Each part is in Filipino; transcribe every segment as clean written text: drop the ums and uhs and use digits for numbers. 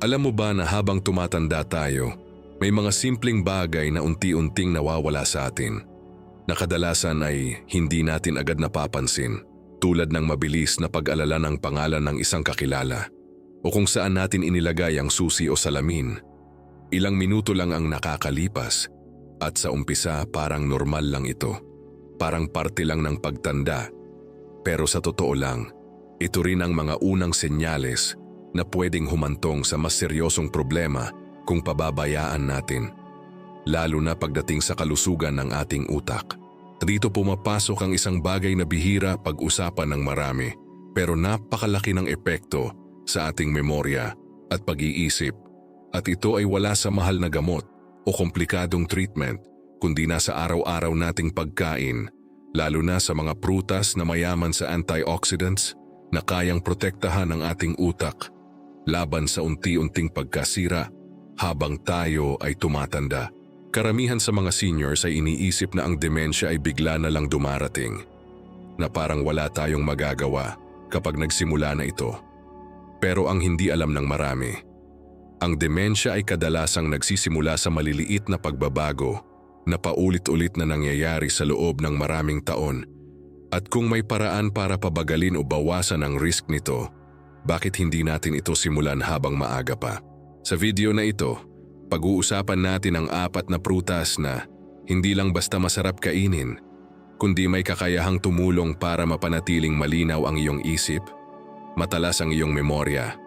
Alam mo ba na habang tumatanda tayo, may mga simpleng bagay na unti-unting nawawala sa atin, na kadalasan ay hindi natin agad napapansin, tulad ng mabilis na pag-alala ng pangalan ng isang kakilala o kung saan natin inilagay ang susi o salamin. Ilang minuto lang ang nakakalipas at sa umpisa parang normal lang ito, parang parte lang ng pagtanda. Pero sa totoo lang, ito rin ang mga unang senyales na pwedeng humantong sa mas seryosong problema kung pababayaan natin, lalo na pagdating sa kalusugan ng ating utak. Dito pumapasok ang isang bagay na bihira pag-usapan ng marami, pero napakalaki ng epekto sa ating memorya at pag-iisip, at ito ay wala sa mahal na gamot o komplikadong treatment, kundi nasa araw-araw nating pagkain, lalo na sa mga prutas na mayaman sa antioxidants na kayang protektahan ang ating utak laban sa unti-unting pagkasira habang tayo ay tumatanda. Karamihan sa mga seniors ay iniisip na ang demensya ay bigla na lang dumarating, na parang wala tayong magagawa kapag nagsimula na ito. Pero ang hindi alam ng marami, ang demensya ay kadalasang nagsisimula sa maliliit na pagbabago na paulit-ulit na nangyayari sa loob ng maraming taon. At kung may paraan para pabagalin o bawasan ang risk nito, bakit hindi natin ito simulan habang maaga pa? Sa video na ito, pag-uusapan natin ang 4 na prutas na hindi lang basta masarap kainin, kundi may kakayahang tumulong para mapanatiling malinaw ang iyong isip, matalas ang iyong memorya,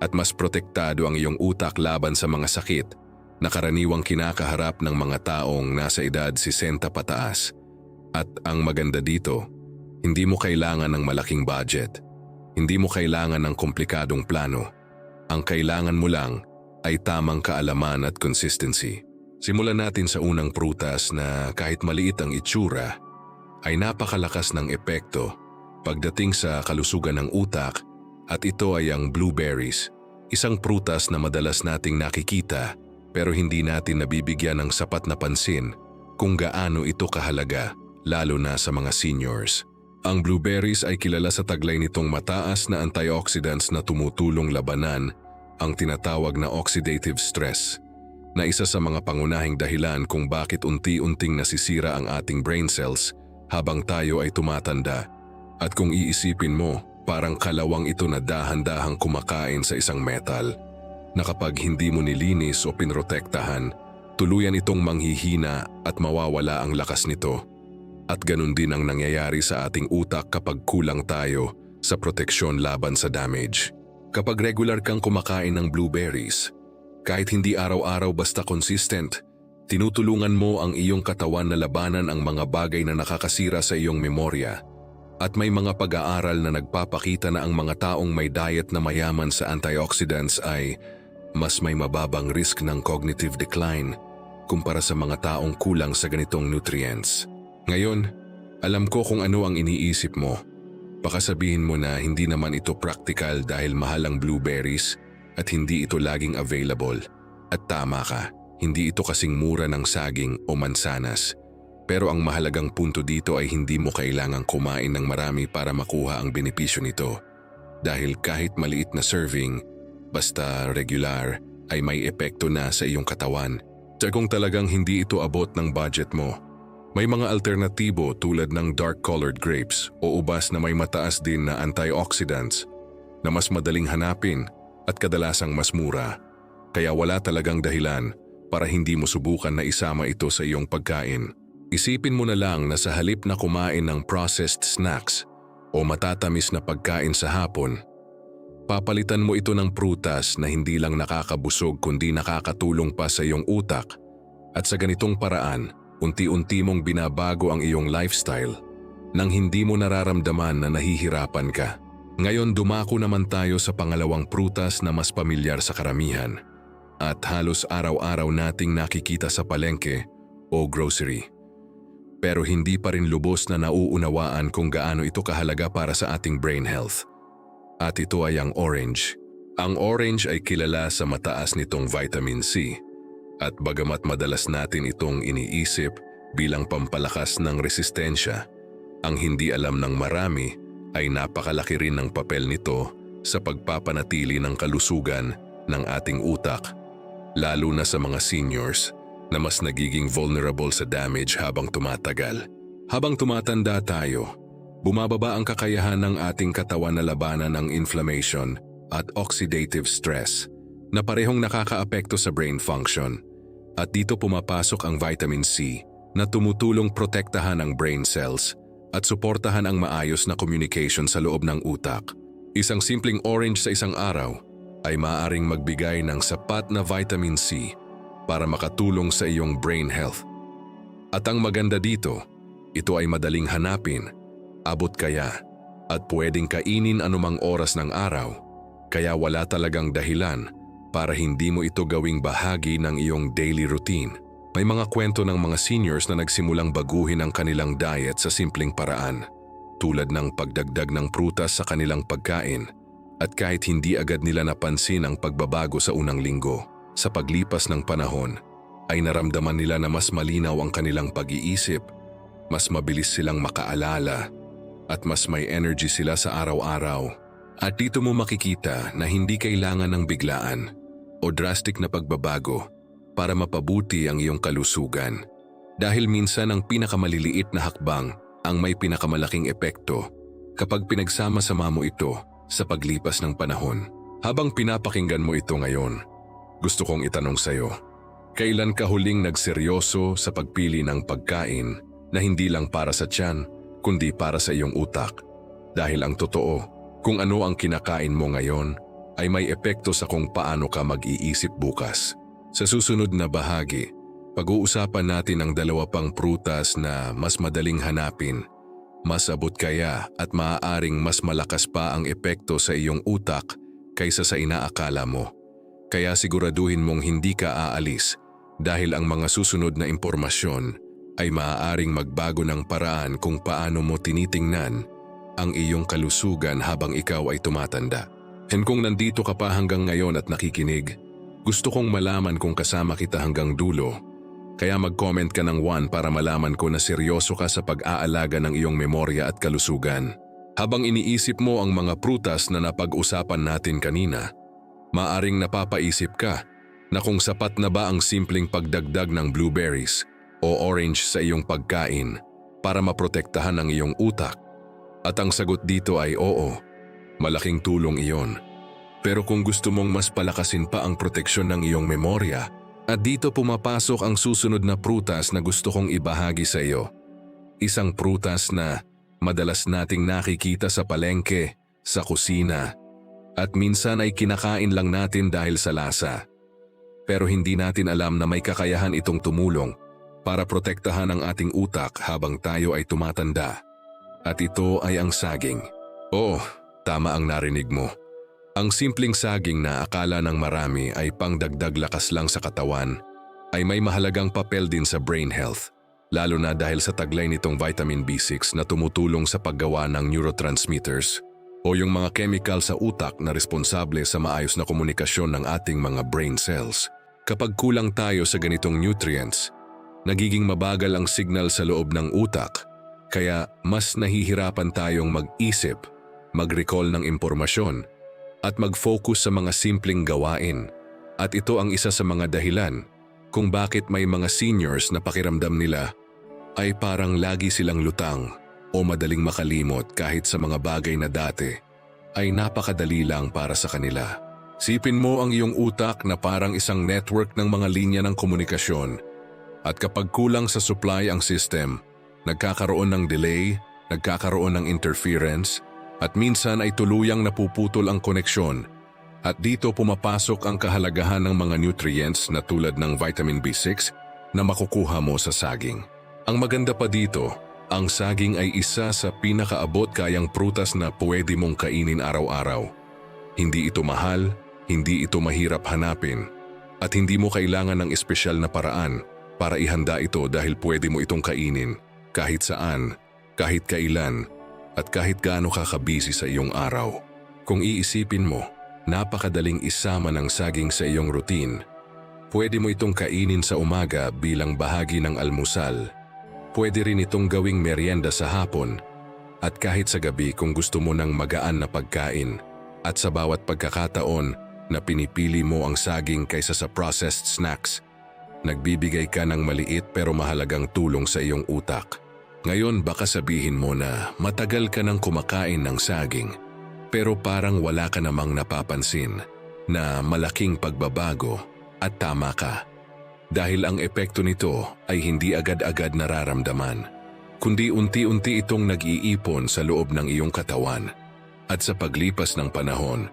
at mas protektado ang iyong utak laban sa mga sakit na karaniwang kinakaharap ng mga taong nasa edad 60 pataas. At ang maganda dito, hindi mo kailangan ng malaking budget. Hindi mo kailangan ng komplikadong plano. Ang kailangan mo lang ay tamang kaalaman at consistency. Simulan natin sa unang prutas na kahit maliit ang itsura, ay napakalakas ng epekto pagdating sa kalusugan ng utak, at ito ay ang blueberries. Isang prutas na madalas nating nakikita pero hindi natin nabibigyan ng sapat na pansin kung gaano ito kahalaga, lalo na sa mga seniors. Ang blueberries ay kilala sa taglay nitong mataas na antioxidants na tumutulong labanan ang tinatawag na oxidative stress, na isa sa mga pangunahing dahilan kung bakit unti-unting nasisira ang ating brain cells habang tayo ay tumatanda. At kung iisipin mo, parang kalawang ito na dahan-dahang kumakain sa isang metal, na kapag hindi mo nilinis o pinrotektahan, tuluyan itong manghihina at mawawala ang lakas nito. At ganun din ang nangyayari sa ating utak kapag kulang tayo sa proteksyon laban sa damage. Kapag regular kang kumakain ng blueberries, kahit hindi araw-araw basta consistent, tinutulungan mo ang iyong katawan na labanan ang mga bagay na nakakasira sa iyong memorya. At may mga pag-aaral na nagpapakita na ang mga taong may diet na mayaman sa antioxidants ay mas may mababang risk ng cognitive decline kumpara sa mga taong kulang sa ganitong nutrients. Ngayon, alam ko kung ano ang iniisip mo. Baka sabihin mo na hindi naman ito practical dahil mahal ang blueberries at hindi ito laging available. At tama ka, hindi ito kasing mura ng saging o mansanas. Pero ang mahalagang punto dito ay hindi mo kailangang kumain ng marami para makuha ang benepisyo nito. Dahil kahit maliit na serving, basta regular, ay may epekto na sa iyong katawan. At kung talagang hindi ito abot ng budget mo, may mga alternatibo tulad ng dark-colored grapes o ubas na may mataas din na antioxidants na mas madaling hanapin at kadalasang mas mura. Kaya wala talagang dahilan para hindi mo subukan na isama ito sa iyong pagkain. Isipin mo na lang na sa halip na kumain ng processed snacks o matatamis na pagkain sa hapon, papalitan mo ito ng prutas na hindi lang nakakabusog kundi nakakatulong pa sa iyong utak. At sa ganitong paraan, unti-unti mong binabago ang iyong lifestyle nang hindi mo nararamdaman na nahihirapan ka. Ngayon dumako naman tayo sa pangalawang prutas na mas pamilyar sa karamihan at halos araw-araw nating nakikita sa palengke o grocery. Pero hindi pa rin lubos na nauunawaan kung gaano ito kahalaga para sa ating brain health. At ito ay ang orange. Ang orange ay kilala sa mataas nitong vitamin C. At bagamat madalas natin itong iniisip bilang pampalakas ng resistensya, ang hindi alam ng marami ay napakalaki rin ng papel nito sa pagpapanatili ng kalusugan ng ating utak, lalo na sa mga seniors na mas nagiging vulnerable sa damage habang tumatagal. Habang tumatanda tayo, bumababa ang kakayahan ng ating katawan na labanan ng inflammation at oxidative stress na parehong nakakaapekto sa brain function. At dito pumapasok ang vitamin C na tumutulong protektahan ang brain cells at suportahan ang maayos na communication sa loob ng utak. Isang simpleng orange sa isang araw ay maaaring magbigay ng sapat na vitamin C para makatulong sa iyong brain health. At ang maganda dito, ito ay madaling hanapin, abot kaya, at pwedeng kainin anumang oras ng araw, kaya wala talagang dahilan para hindi mo ito gawing bahagi ng iyong daily routine. May mga kwento ng mga seniors na nagsimulang baguhin ang kanilang diet sa simpleng paraan, tulad ng pagdagdag ng prutas sa kanilang pagkain, at kahit hindi agad nila napansin ang pagbabago sa unang linggo, sa paglipas ng panahon, ay naramdaman nila na mas malinaw ang kanilang pag-iisip, mas mabilis silang makaalala, at mas may energy sila sa araw-araw. At dito mo makikita na hindi kailangan ng biglaan o drastic na pagbabago para mapabuti ang iyong kalusugan. Dahil minsan ang pinakamaliliit na hakbang ang may pinakamalaking epekto kapag pinagsama-sama mo ito sa paglipas ng panahon. Habang pinapakinggan mo ito ngayon, gusto kong itanong sa'yo, kailan ka huling nagseryoso sa pagpili ng pagkain na hindi lang para sa tiyan, kundi para sa iyong utak? Dahil ang totoo, kung ano ang kinakain mo ngayon ay may epekto sa kung paano ka mag-iisip bukas. Sa susunod na bahagi, pag-uusapan natin ang 2 pang prutas na mas madaling hanapin, mas abot kaya at maaaring mas malakas pa ang epekto sa iyong utak kaysa sa inaakala mo. Kaya siguraduhin mong hindi ka aalis dahil ang mga susunod na impormasyon ay maaaring magbago ng paraan kung paano mo tinitingnan ang iyong kalusugan habang ikaw ay tumatanda. And kung nandito ka pa hanggang ngayon at nakikinig, gusto kong malaman kung kasama kita hanggang dulo. Kaya mag-comment ka ng 1 para malaman ko na seryoso ka sa pag-aalaga ng iyong memorya at kalusugan. Habang iniisip mo ang mga prutas na napag-usapan natin kanina, maaring napapaisip ka na kung sapat na ba ang simpleng pagdagdag ng blueberries o orange sa iyong pagkain para maprotektahan ang iyong utak. At ang sagot dito ay oo, malaking tulong iyon. Pero kung gusto mong mas palakasin pa ang proteksyon ng iyong memorya, at dito pumapasok ang susunod na prutas na gusto kong ibahagi sa iyo. Isang prutas na madalas nating nakikita sa palengke, sa kusina, at minsan ay kinakain lang natin dahil sa lasa. Pero hindi natin alam na may kakayahan itong tumulong para protektahan ang ating utak habang tayo ay tumatanda. At ito ay ang saging. Oo, tama ang narinig mo. Ang simpleng saging na akala ng marami ay pangdagdag lakas lang sa katawan, ay may mahalagang papel din sa brain health, lalo na dahil sa taglay nitong vitamin B6 na tumutulong sa paggawa ng neurotransmitters o yung mga chemical sa utak na responsable sa maayos na komunikasyon ng ating mga brain cells. Kapag kulang tayo sa ganitong nutrients, nagiging mabagal ang signal sa loob ng utak, kaya mas nahihirapan tayong mag-isip, mag-recall ng impormasyon, at mag-focus sa mga simpleng gawain. At ito ang isa sa mga dahilan kung bakit may mga seniors na pakiramdam nila ay parang lagi silang lutang o madaling makalimot kahit sa mga bagay na dati ay napakadali lang para sa kanila. Sipin mo ang iyong utak na parang isang network ng mga linya ng komunikasyon, at kapag kulang sa supply ang system, nagkakaroon ng delay, nagkakaroon ng interference, at minsan ay tuluyang napuputol ang koneksyon. At dito pumapasok ang kahalagahan ng mga nutrients na tulad ng vitamin B6 na makukuha mo sa saging. Ang maganda pa dito, ang saging ay isa sa pinakaabot kayang prutas na pwede mong kainin araw-araw. Hindi ito mahal, hindi ito mahirap hanapin, at hindi mo kailangan ng espesyal na paraan para ihanda ito dahil pwede mo itong kainin kahit saan, kahit kailan, at kahit gaano ka kabisi sa iyong araw. Kung iisipin mo, napakadaling isama ng saging sa iyong routine. Pwede mo itong kainin sa umaga bilang bahagi ng almusal. Pwede rin itong gawing merienda sa hapon, at kahit sa gabi kung gusto mo ng magaan na pagkain. At sa bawat pagkakataon, na pinipili mo ang saging kaysa sa processed snacks. Nagbibigay ka ng maliit pero mahalagang tulong sa iyong utak. Ngayon baka sabihin mo na matagal ka nang kumakain ng saging, pero parang wala ka namang napapansin na malaking pagbabago at tama ka. Dahil ang epekto nito ay hindi agad-agad nararamdaman, kundi unti-unti itong nag-iipon sa loob ng iyong katawan. At sa paglipas ng panahon,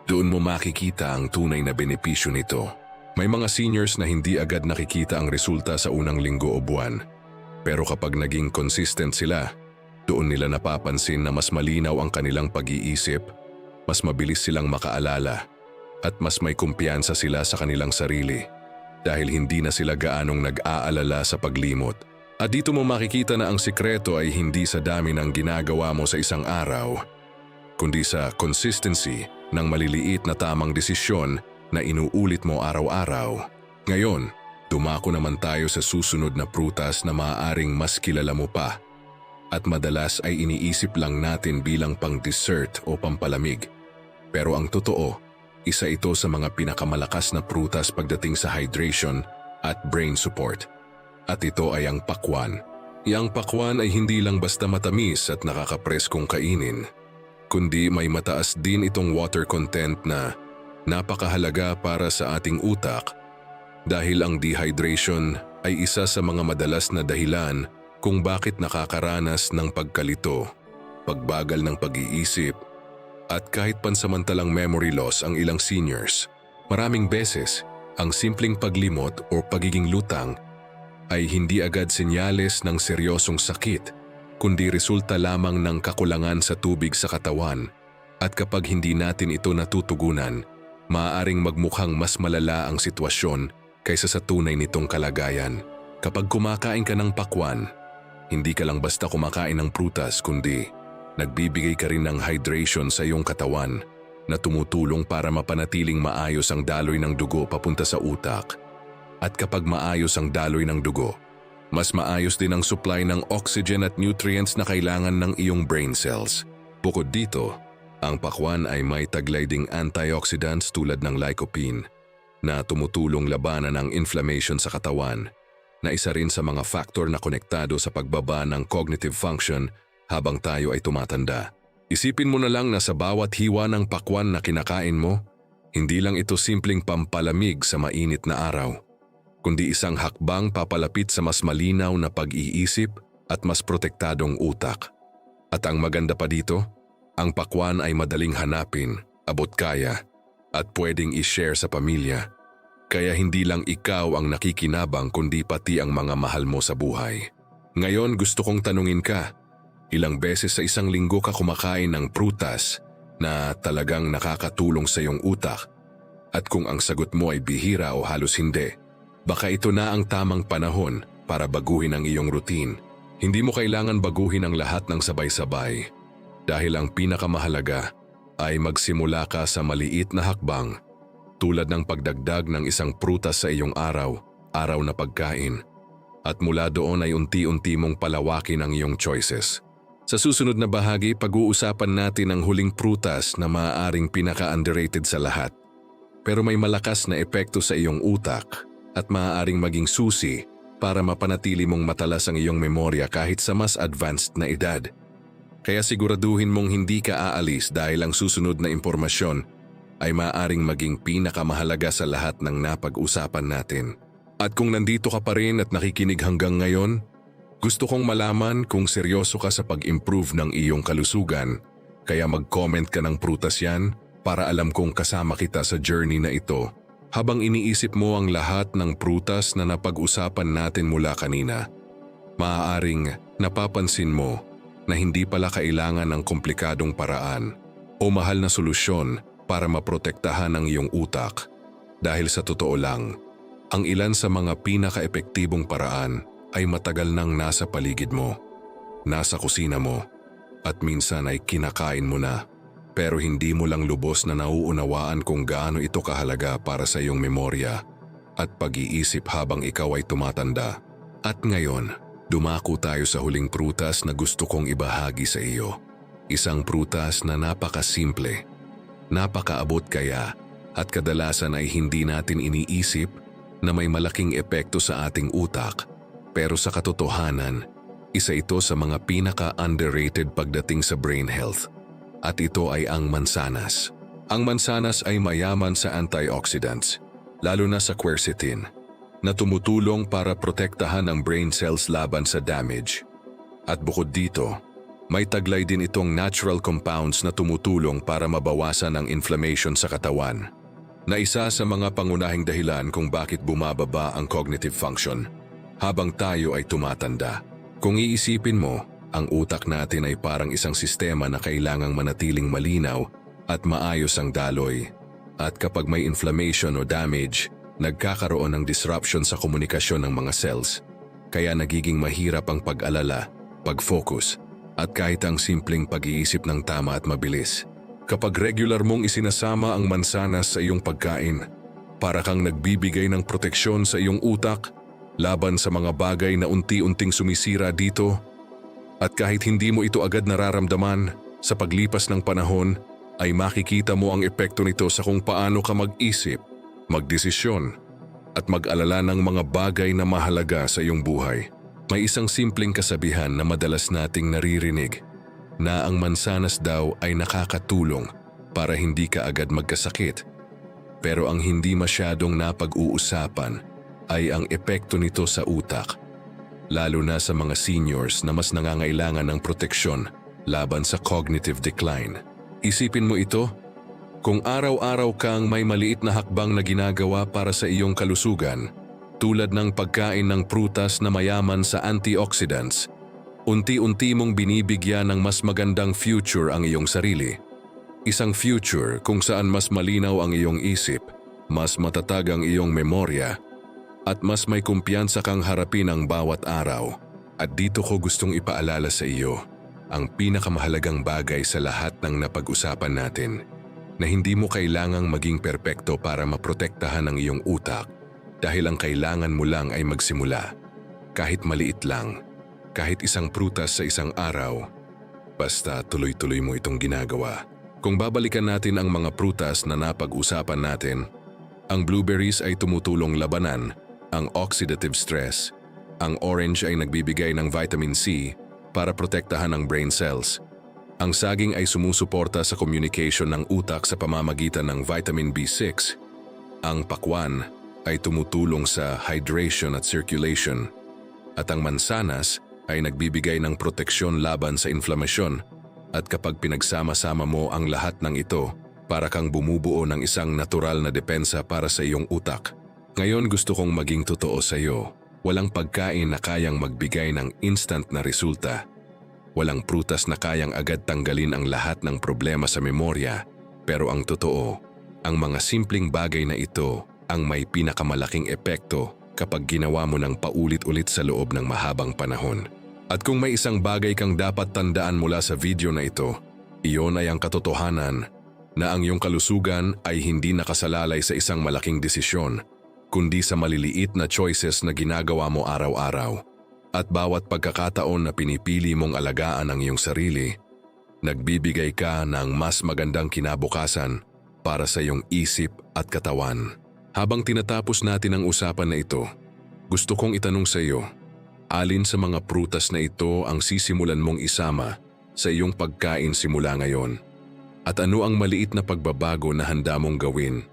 doon mo makikita ang tunay na benepisyo nito. May mga seniors na hindi agad nakikita ang resulta sa unang linggo o buwan. Pero kapag naging consistent sila, doon nila napapansin na mas malinaw ang kanilang pag-iisip, mas mabilis silang makaalala, at mas may kumpiyansa sila sa kanilang sarili dahil hindi na sila gaanong nag-aalala sa paglimot. At dito mo makikita na ang sikreto ay hindi sa dami ng ginagawa mo sa isang araw, kundi sa consistency ng maliliit na tamang desisyon na inuulit mo araw-araw. Ngayon, dumako naman tayo sa susunod na prutas na maaaring mas kilala mo pa at madalas ay iniisip lang natin bilang pang-dessert o pampalamig. Pero ang totoo, isa ito sa mga pinakamalakas na prutas pagdating sa hydration at brain support. At ito ay ang pakwan. Yang pakwan ay hindi lang basta matamis at nakakapreskong kainin, kundi may mataas din itong water content na napakahalaga para sa ating utak dahil ang dehydration ay isa sa mga madalas na dahilan kung bakit nakakaranas ng pagkalito, pagbagal ng pag-iisip, at kahit pansamantalang memory loss ang ilang seniors. Maraming beses, ang simpleng paglimot o pagiging lutang ay hindi agad senyales ng seryosong sakit, kundi resulta lamang ng kakulangan sa tubig sa katawan. At kapag hindi natin ito natutugunan, maaaring magmukhang mas malala ang sitwasyon kaysa sa tunay nitong kalagayan. Kapag kumakain ka ng pakwan, hindi ka lang basta kumakain ng prutas kundi nagbibigay ka rin ng hydration sa iyong katawan na tumutulong para mapanatiling maayos ang daloy ng dugo papunta sa utak. At kapag maayos ang daloy ng dugo, mas maayos din ang supply ng oxygen at nutrients na kailangan ng iyong brain cells. Bukod dito, ang pakwan ay may taglay ding antioxidants tulad ng lycopene na tumutulong labanan ang inflammation sa katawan, na isa rin sa mga factor na konektado sa pagbaba ng cognitive function habang tayo ay tumatanda. Isipin mo na lang na sa bawat hiwa ng pakwan na kinakain mo, hindi lang ito simpleng pampalamig sa mainit na araw, kundi isang hakbang papalapit sa mas malinaw na pag-iisip at mas protektadong utak. At ang maganda pa dito, ang pakwan ay madaling hanapin, abot kaya, at pwedeng i-share sa pamilya. Kaya hindi lang ikaw ang nakikinabang kundi pati ang mga mahal mo sa buhay. Ngayon gusto kong tanungin ka, ilang beses sa isang linggo ka kumakain ng prutas na talagang nakakatulong sa iyong utak? At kung ang sagot mo ay bihira o halos hindi, baka ito na ang tamang panahon para baguhin ang iyong routine. Hindi mo kailangan baguhin ang lahat ng sabay-sabay dahil ang pinakamahalaga ay magsimula ka sa maliit na hakbang tulad ng pagdagdag ng isang prutas sa iyong araw-araw na pagkain. At mula doon ay unti-unti mong palawakin ang iyong choices. Sa susunod na bahagi, pag-uusapan natin ang huling prutas na maaaring pinaka-underrated sa lahat, pero may malakas na epekto sa iyong utak at maaaring maging susi para mapanatili mong matalas ang iyong memorya kahit sa mas advanced na edad. Kaya siguraduhin mong hindi ka aalis dahil ang susunod na impormasyon ay maaaring maging pinakamahalaga sa lahat ng napag-usapan natin. At kung nandito ka pa rin at nakikinig hanggang ngayon, gusto kong malaman kung seryoso ka sa pag-improve ng iyong kalusugan, kaya mag-comment ka ng prutas yan para alam kong kasama kita sa journey na ito habang iniisip mo ang lahat ng prutas na napag-usapan natin mula kanina. Maaaring napapansin mo na hindi pala kailangan ng komplikadong paraan o mahal na solusyon para maprotektahan ang iyong utak. Dahil sa totoo lang, ang ilan sa mga pinaka-epektibong paraan ay matagal nang nasa paligid mo, nasa kusina mo, at minsan ay kinakain mo na, pero hindi mo lang lubos na nauunawaan kung gaano ito kahalaga para sa iyong memorya at pag-iisip habang ikaw ay tumatanda. At ngayon, dumako tayo sa huling prutas na gusto kong ibahagi sa iyo. Isang prutas na napakasimple, napakaabot kaya At kadalasan ay hindi natin iniisip na may malaking epekto sa ating utak. Pero sa katotohanan, isa ito sa mga pinaka-underrated pagdating sa brain health. At ito ay ang mansanas. Ang mansanas ay mayaman sa antioxidants, lalo na sa quercetin, na tumutulong para protektahan ang brain cells laban sa damage. At bukod dito, may taglay din itong natural compounds na tumutulong para mabawasan ang inflammation sa katawan, na isa sa mga pangunahing dahilan kung bakit bumababa ang cognitive function habang tayo ay tumatanda. Kung iisipin mo, ang utak natin ay parang isang sistema na kailangang manatiling malinaw at maayos ang daloy. At kapag may inflammation o damage, nagkakaroon ng disruption sa komunikasyon ng mga cells. Kaya nagiging mahirap ang pag-alala, pag-focus, at kahit ang simpleng pag-iisip ng tama at mabilis. Kapag regular mong isinasama ang mansanas sa iyong pagkain, para kang nagbibigay ng proteksyon sa iyong utak laban sa mga bagay na unti-unting sumisira dito. At kahit hindi mo ito agad nararamdaman, sa paglipas ng panahon ay makikita mo ang epekto nito sa kung paano ka mag-isip, magdesisyon, at mag-alala ng mga bagay na mahalaga sa iyong buhay. May isang simpleng kasabihan na madalas nating naririnig, na ang mansanas daw ay nakakatulong para hindi ka agad magkasakit. Pero ang hindi masyadong napag-uusapan ay ang epekto nito sa utak, lalo na sa mga seniors na mas nangangailangan ng proteksyon laban sa cognitive decline. Isipin mo ito, kung araw-araw kang may maliit na hakbang na ginagawa para sa iyong kalusugan, tulad ng pagkain ng prutas na mayaman sa antioxidants, unti-unti mong binibigyan ng mas magandang future ang iyong sarili. Isang future kung saan mas malinaw ang iyong isip, mas matatag ang iyong memorya, at mas may kumpiyansa kang harapin ang bawat araw. At dito ko gustong ipaalala sa iyo ang pinakamahalagang bagay sa lahat ng napag-usapan natin, na hindi mo kailangang maging perpekto para maprotektahan ang iyong utak, dahil ang kailangan mo lang ay magsimula. Kahit maliit lang, kahit isang prutas sa isang araw, basta tuloy-tuloy mo itong ginagawa. Kung babalikan natin ang mga prutas na napag-usapan natin, ang blueberries ay tumutulong labanan ang oxidative stress. Ang orange ay nagbibigay ng vitamin C para protektahan ang brain cells. Ang saging ay sumusuporta sa communication ng utak sa pamamagitan ng vitamin B6. Ang pakwan ay tumutulong sa hydration at circulation. At ang mansanas ay nagbibigay ng proteksyon laban sa inflamasyon. At kapag pinagsama-sama mo ang lahat ng ito, para kang bumubuo ng isang natural na depensa para sa iyong utak. Ngayon gusto kong maging totoo sa iyo. Walang pagkain na kayang magbigay ng instant na resulta. Walang prutas na kayang agad tanggalin ang lahat ng problema sa memorya. Pero ang totoo, ang mga simpleng bagay na ito ang may pinakamalaking epekto kapag ginawa mo ng paulit-ulit sa loob ng mahabang panahon. At kung may isang bagay kang dapat tandaan mula sa video na ito, iyon ay ang katotohanan na ang iyong kalusugan ay hindi nakasalalay sa isang malaking desisyon, kundi sa maliliit na choices na ginagawa mo araw-araw. At bawat pagkakataon na pinipili mong alagaan ang iyong sarili, nagbibigay ka ng mas magandang kinabukasan para sa iyong isip at katawan. Habang tinatapos natin ang usapan na ito, gusto kong itanong sa iyo, alin sa mga prutas na ito ang sisimulan mong isama sa iyong pagkain simula ngayon? At ano ang maliit na pagbabago na handa mong gawin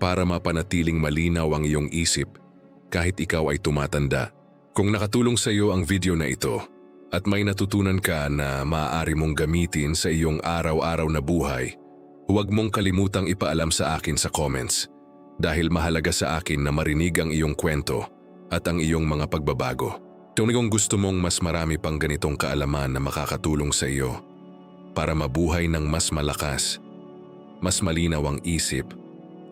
para mapanatiling malinaw ang iyong isip kahit ikaw ay tumatanda? Kung nakatulong sa iyo ang video na ito at may natutunan ka na maaari mong gamitin sa iyong araw-araw na buhay, huwag mong kalimutang ipaalam sa akin sa comments, dahil mahalaga sa akin na marinig ang iyong kwento at ang iyong mga pagbabago. Kung gusto mong mas marami pang ganitong kaalaman na makakatulong sa iyo para mabuhay ng mas malakas, mas malinaw ang isip,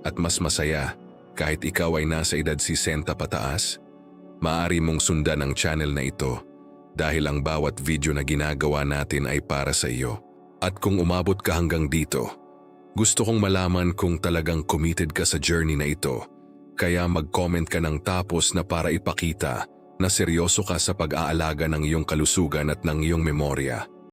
at mas masaya kahit ikaw ay nasa edad 60 pataas, maaari mong sundan ang channel na ito dahil ang bawat video na ginagawa natin ay para sa iyo. At kung umabot ka hanggang dito, gusto kong malaman kung talagang committed ka sa journey na ito, kaya mag-comment ka ng tapos na para ipakita na seryoso ka sa pag-aalaga ng iyong kalusugan at ng iyong memorya.